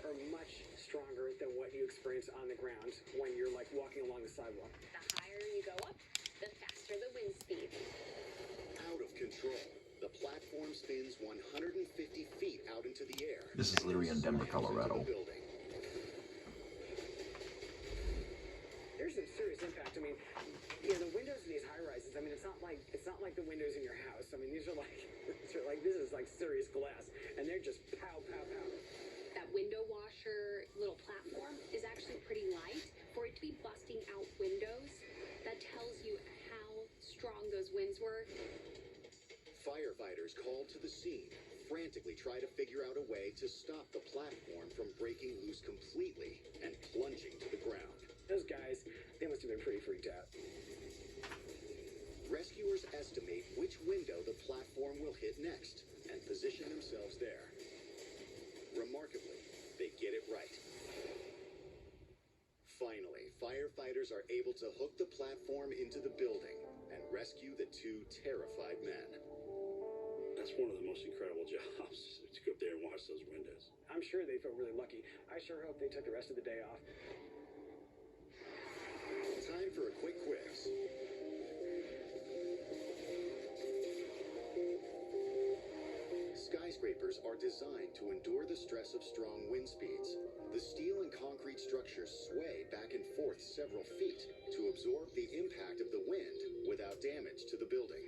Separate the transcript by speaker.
Speaker 1: are much stronger than what you experience on the ground when you're like walking along the sidewalk.
Speaker 2: The higher you go up, the faster the wind speed.
Speaker 3: Out of control. The platform spins 150 feet out into the air.
Speaker 4: This is literally in Denver, Colorado.
Speaker 1: There's some serious impact. I mean, you know, the windows in these high rises. I mean, it's not like the windows in your house. I mean, these are like this is like serious glass, and they're just pow pow pow.
Speaker 2: That window washer little platform is actually pretty light for it to be busting out windows. That tells you how strong those winds were.
Speaker 3: Firefighters called to the scene, frantically try to figure out a way to stop the platform from breaking loose completely and plunging to the ground.
Speaker 1: Those guys, they must have been pretty freaked out.
Speaker 3: Rescuers estimate which window the platform will hit next and position themselves there. Remarkably, they get it right. Finally, firefighters are able to hook the platform into the building and rescue the two terrified men.
Speaker 5: That's one of the most incredible jobs, to go up there and watch those windows.
Speaker 1: I'm sure they felt really lucky. I sure hope they took the rest of the day off.
Speaker 3: Time for a quick quiz. Skyscrapers are designed to endure the stress of strong wind speeds. The steel and concrete structures sway back and forth several feet to absorb the impact of the wind without damage to the building.